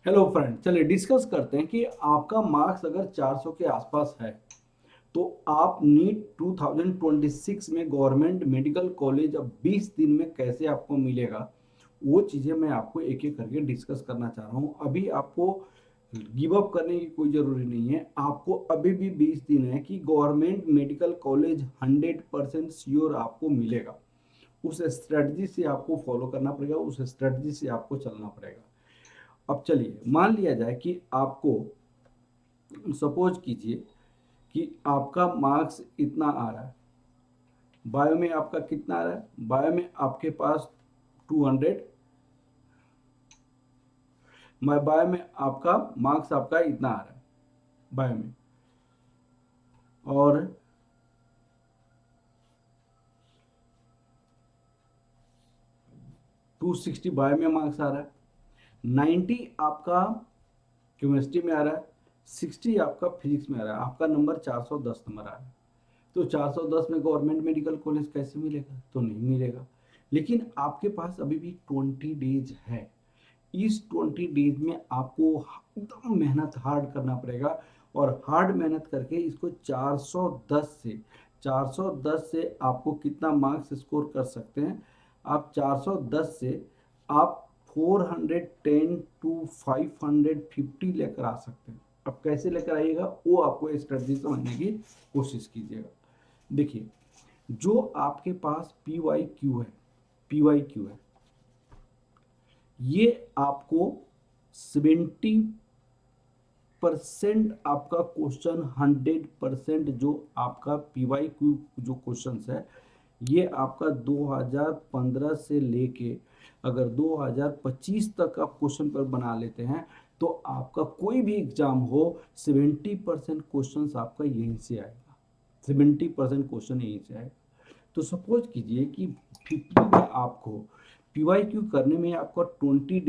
Hello friend, चलिए discuss करते हैं कि आपका मार्क्स अगर 400 के आसपास है तो आप नीट 2026 में गवर्नमेंट मेडिकल कॉलेज अब 20 दिन में कैसे आपको मिलेगा। वो चीज़ें मैं आपको एक एक करके डिस्कस करना चाह रहा हूँ। अभी आपको गिव अप करने की कोई ज़रूरी नहीं है। आपको अभी भी 20 दिन है कि गवर्नमेंट मेडिकल कॉलेज 100% श्योर आपको मिलेगा। उस स्ट्रेटजी से आपको फॉलो करना पड़ेगा, उस स्ट्रेटजी से आपको चलना पड़ेगा। अब चलिए मान लिया जाए कि आपको, सपोज कीजिए कि आपका मार्क्स इतना आ रहा है। बायो में आपका कितना आ रहा है? बायो में आपके पास 200। बायो में आपका मार्क्स आपका इतना आ रहा है बायो में, और 260 बायो में मार्क्स आ रहा है। 90 आपका केमिस्ट्री में आ रहा है। 60 आपका फिजिक्स में आ रहा है। आपका नंबर 410 नंबर आ रहा है। तो 410 में गवर्नमेंट मेडिकल कॉलेज कैसे मिलेगा? तो नहीं मिलेगा। लेकिन आपके पास अभी भी 20 डेज है। इस 20 डेज में आपको एकदम मेहनत हार्ड करना पड़ेगा, और हार्ड मेहनत करके इसको 410 से आपको कितना मार्क्स स्कोर कर सकते हैं? आप 410 से आप 410 टू 550 लेकर आ सकते हैं। अब कैसे लेकर आइएगा वो आपको स्ट्रेटजी समझने की कोशिश कीजिएगा। देखिए, जो आपके पास पी वाई क्यू है, पी वाई क्यू है, ये आपको 70% आपका क्वेश्चन, 100% जो आपका पी वाई क्यू जो क्वेश्चन है, ये आपका 2015 से लेके अगर 2025 तक आप क्वेश्चन पर बना लेते हैं तो आपका कोई भी एग्जाम हो 70% क्वेश्चन आपका यहीं से आएगा। 70% क्वेश्चन यहीं से आएगा। तो सपोज कीजिए कि 50 में आपको पी वाई क्यू करने में आपका 20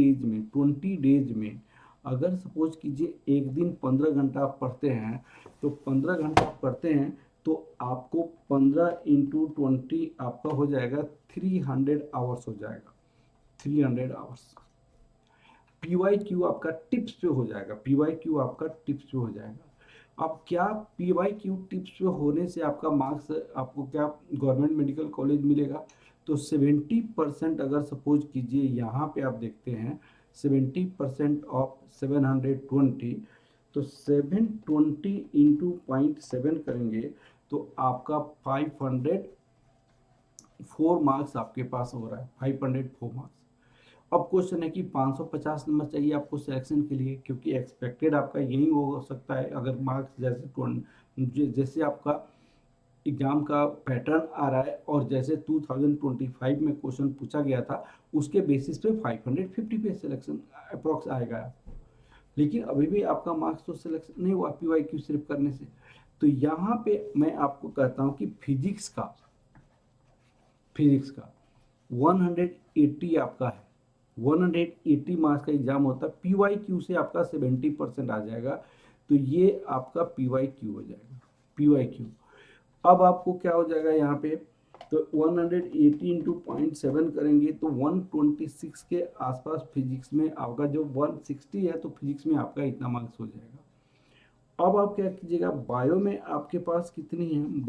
डेज में अगर सपोज कीजिए एक दिन 15 घंटा आप पढ़ते हैं, तो 15 घंटा आप पढ़ते हैं तो आपको 15 × 20 आपका हो जाएगा 300 आवर्स हो जाएगा। 300 आवर्स पी वाई क्यू आपका टिप्स पे हो जाएगा। पी वाई क्यू आपका टिप्स पे हो जाएगा। अब क्या पी वाई क्यू टिप्स पे होने से आपका मार्क्स, आपको क्या गवर्नमेंट मेडिकल कॉलेज मिलेगा? तो 70% अगर सपोज कीजिए यहाँ पे आप देखते हैं 70% ऑफ 720, तो 720 इंटू 0.7 करेंगे तो आपका 504 मार्क्स आपके पास हो रहा है। 504 मार्क्स। अब क्वेश्चन है कि 550 नंबर चाहिए आपको सिलेक्शन के लिए, क्योंकि एक्सपेक्टेड आपका यही हो सकता है। अगर मार्क्स जैसे आपका एग्जाम का पैटर्न आ रहा है और जैसे 2025 में क्वेश्चन पूछा गया था, उसके बेसिस पे 550 पे सिलेक्शन अप्रोक्स आएगा आपको। लेकिन अभी भी आपका मार्क्स तो सिलेक्शन नहीं हुआ पी वाई क्यू सिर्फ करने से। तो यहाँ पे मैं आपको कहता हूँ कि फिजिक्स का 180 आपका है। 180 मार्क्स का एग्जाम होता है। पी वाई क्यू से आपका 70% आ जाएगा। तो ये आपका पी वाई क्यू हो जाएगा। पी वाई क्यू अब आपको क्या हो जाएगा यहाँ पे? तो 180 इंटू 0.7 करेंगे तो 126 के आसपास फिजिक्स में आपका, जो 160 है तो फिजिक्स में आपका इतना मार्क्स हो जाएगा। अब आप क्या कीजिएगा, बायो में आपके पास कितनी है?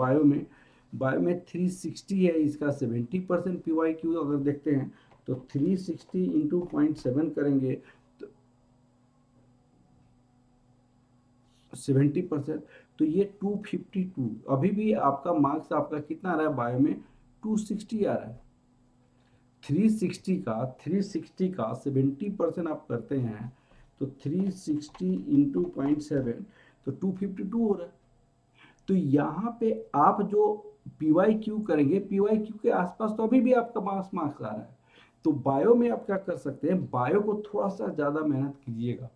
बायो में 360 है। इसका 70% पी वाई क्यू अगर देखते हैं तो 360 इंटू 0.7 करेंगे तो 70%, तो ये 252। अभी भी आपका मार्क्स आपका कितना आ रहा है बायो में? 260 आ रहा है। 360 का 70% आप करते हैं तो 360 इंटू 0.7, तो 252 हो रहा है। तो यहाँ पे आप जो पी वाई क्यू करेंगे, पी वाई क्यू के आसपास तो अभी भी आपका मार्क्स आ रहा है। तो बायो में आप क्या कर सकते हैं, बायो को थोड़ा सा ज़्यादा मेहनत कीजिएगा,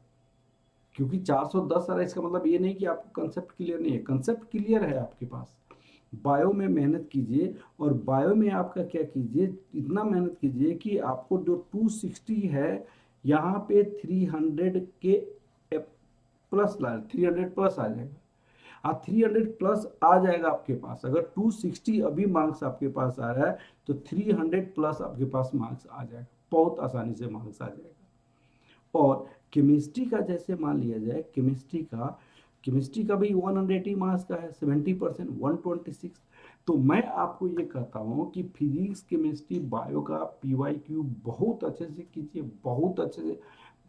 क्योंकि 410 आ रहा है इसका मतलब ये नहीं कि आपको कंसेप्ट क्लियर नहीं है। कंसेप्ट क्लियर है आपके पास। बायो में मेहनत कीजिए, और बायो में आपका क्या कीजिए, इतना मेहनत कीजिए कि आपको जो 260 है यहाँ पे 300 के प्लस ला, 300 प्लस आ जाएगा। 300 प्लस आ जाएगा आपके पास। अगर 260 अभी मार्क्स आपके पास आ रहा है तो 300 प्लस आपके पास मार्क्स आ जाएगा। बहुत आसानी से मार्क्स आ जाएगा। और केमिस्ट्री का जैसे मान लिया जाए, केमिस्ट्री का भी 180 मार्क्स का है, 70% 126। तो मैं आपको ये कहता हूँ कि फिजिक्स, केमिस्ट्री, बायो का PYQ बहुत अच्छे से कीजिए, बहुत अच्छे से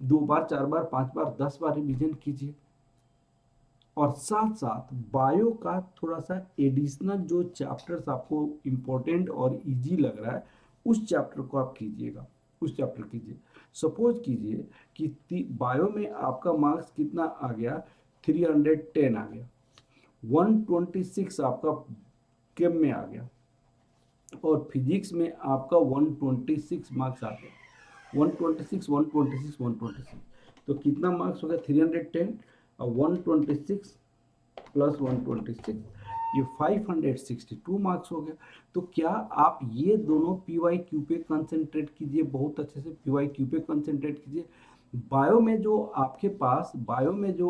2 बार 4 बार 5 बार 10 बार रिवीजन कीजिए। और साथ साथ बायो का थोड़ा सा एडिशनल जो चैप्टर्स आपको इम्पोर्टेंट और इजी लग रहा है उस चैप्टर को आप कीजिएगा, उस चैप्टर कीजिए। सपोज कीजिए कि बायो में आपका मार्क्स कितना आ गया, 310 आ गया, 126 आपका केम में आ गया, और फिजिक्स में आपका 126 मार्क्स आ गया, 126 126 126। तो कितना मार्क्स हो गया, 310 और 126 प्लस 126, ये 562 मार्क्स हो गया। तो क्या आप ये दोनों PYQ पे कंसंट्रेट कीजिए, बहुत अच्छे से PYQ पे कंसंट्रेट कीजिए। बायो में जो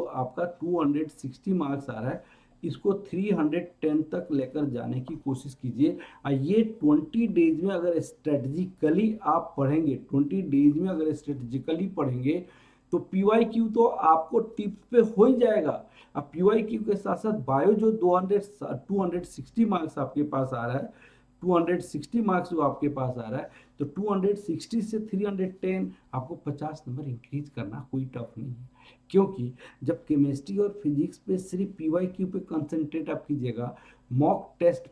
आपका 260 मार्क्स आ रहा है, इसको 310 तक लेकर जाने की कोशिश कीजिए। और ये 20 डेज में अगर स्ट्रेटजिकली आप पढ़ेंगे, 20 डेज में अगर स्ट्रेटजिकली पढ़ेंगे तो PYQ तो आपको टिप पे हो ही जाएगा। अब PYQ के साथ साथ बायो जो 260 मार्क्स आपके पास आ रहा है, 260 मार्क्स जो आपके पास आ रहा है, तो 260 से 310 आपको 50 नंबर इंक्रीज करना कोई टफ नहीं है। क्योंकि जब केमिस्ट्री और फिजिक्स पे सिर्फ PYQ पे कंसंट्रेट आप कीजिएगा, मॉक टेस्ट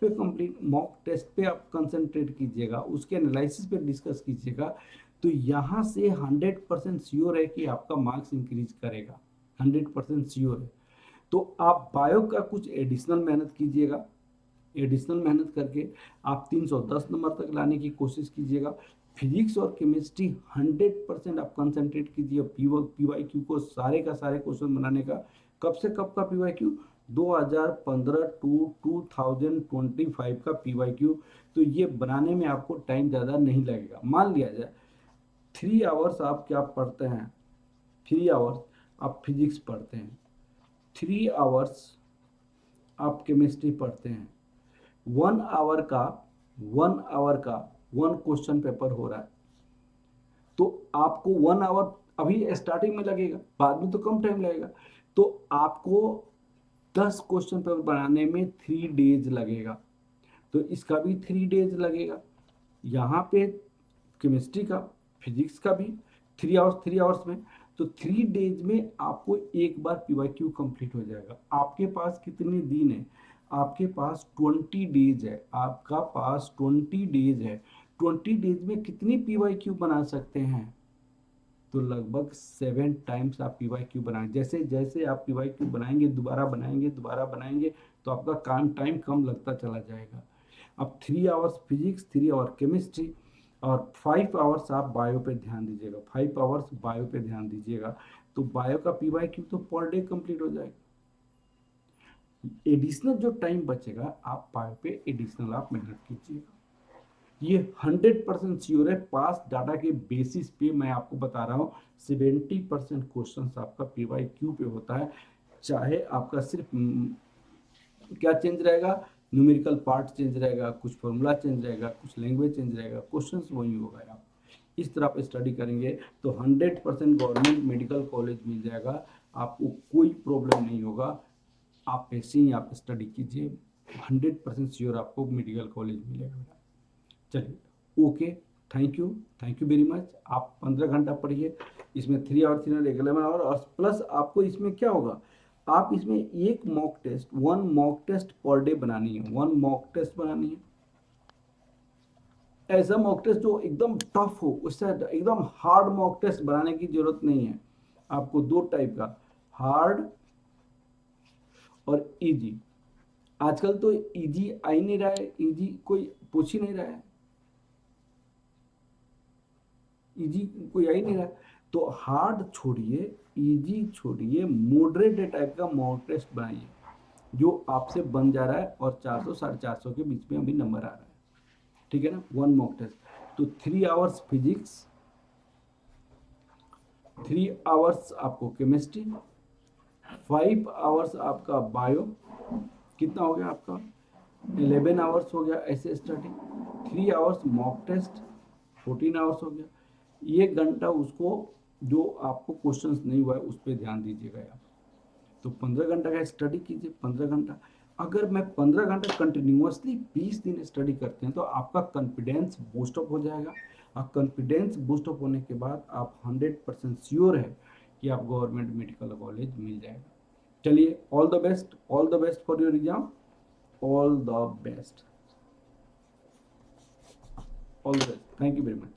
पे आप कंसंट्रेट कीजिएगा, उसके एनालिसिस पे डिस्कस कीजिएगा, तो यहाँ से 100% श्योर है कि आपका मार्क्स इंक्रीज करेगा, 100% श्योर है। तो आप बायो का कुछ एडिशनल मेहनत कीजिएगा, एडिशनल मेहनत करके आप 310 नंबर तक लाने की कोशिश कीजिएगा। फिजिक्स और केमिस्ट्री 100% आप कंसंट्रेट कीजिए PYQ को, सारे का सारे क्वेश्चन बनाने का। कब से कब का PYQ, 2015 टू 2025 का PYQ। तो ये बनाने में आपको टाइम ज़्यादा नहीं लगेगा। मान लिया जाए 3 आवर्स आप क्या पढ़ते हैं, 3 आवर्स आप फिजिक्स पढ़ते हैं, 3 आवर्स आप केमिस्ट्री पढ़ते हैं, 1 आवर का 1 क्वेश्चन पेपर हो रहा है, तो आपको 1 आवर अभी स्टार्टिंग में लगेगा, बाद में तो कम टाइम लगेगा। तो आपको 10 क्वेश्चन पेपर बनाने में 3 डेज लगेगा, तो इसका भी 3 डेज लगेगा। यहाँ पे केमिस्ट्री का, फिजिक्स का भी 3 आवर्स में, तो 3 डेज में आपको एक बार PYQ कंप्लीट हो जाएगा। आपके पास कितने दिन है, आपके पास 20 डेज है, आपका पास 20 डेज है। 20 डेज में कितनी PYQ बना सकते हैं, तो लगभग 7 टाइम्स आप PYQ बनाएं। जैसे जैसे आप PYQ बनाएंगे, दोबारा बनाएंगे, तो आपका काम टाइम कम लगता चला जाएगा। अब 3 आवर्स फिजिक्स, 3 आवर केमिस्ट्री और 5 आवर्स आप बायो पे ध्यान दीजिएगा, 5 आवर्स बायो पे ध्यान दीजिएगा, तो बायो का PYQ तो पर डे कंप्लीट हो जाएगा। एडिशनल जो टाइम बचेगा आप बायो पे एडिशनल आप मेहनत कीजिएगा। ये 100% श्योर है, पास डाटा के बेसिस पे मैं आपको बता रहा हूँ। 70% क्वेश्चन आपका PYQ पे होता है, चाहे आपका सिर्फ क्या चेंज रहेगा, न्यूमेरिकल पार्ट चेंज रहेगा, कुछ फॉर्मूला चेंज रहेगा, कुछ लैंग्वेज चेंज रहेगा, क्वेश्चंस वही होगा। आप इस तरह आप स्टडी करेंगे तो 100% गवर्नमेंट मेडिकल कॉलेज मिल जाएगा, आपको कोई प्रॉब्लम नहीं होगा। आप ऐसे ही आप स्टडी कीजिए, 100% श्योर आपको मेडिकल कॉलेज मिलेगा। चलिए, okay, thank you very much. आप 15 घंटा पढ़िए, इसमें 3 आवर 11 आवर, और प्लस आपको इसमें क्या होगा, आप इसमें एक mock test, 1 mock test per day बनानी है, 1 मॉक टेस्ट बनानी है। ऐसा मॉक टेस्ट जो एकदम टफ हो, उससे एकदम हार्ड मॉक टेस्ट बनाने की जरूरत नहीं है। आपको 2 टाइप का, हार्ड और इजी। आजकल तो इजी आ ही नहीं रहा है, इजी कोई पूछ ही नहीं रहा है, इजी कोई आ ही नहीं रहा है। तो हार्ड छोड़िए, इजी छोड़िए, मॉडरेट टाइप का मॉक टेस्ट बनाइए जो आपसे बन जा रहा है, और 400 450 के बीच में अभी नंबर आ रहा है, ठीक है ना। 1 मॉक टेस्ट, तो 3 आवर्स फिजिक्स, 3 आवर्स आपको केमिस्ट्री, 5 आवर्स आपका बायो, कितना हो गया आपका 11 आवर्स हो गया ऐसे starting, 3 hours mock test, 14 hours हो गया। 1 घंटा उसको जो आपको क्वेश्चंस नहीं हुआ है उस पर ध्यान दीजिएगा आप। तो 15 घंटा का स्टडी कीजिए, 15 घंटा। अगर मैं 15 घंटा कंटिन्यूसली 20 दिन स्टडी करते हैं तो आपका कॉन्फिडेंस बूस्टअप हो जाएगा, और कॉन्फिडेंस बूस्टअप होने के बाद आप 100% श्योर है कि आप गवर्नमेंट मेडिकल कॉलेज मिल जाएगा। चलिए, all the best, all the best for your exam, all the best, all the best, thank you very much.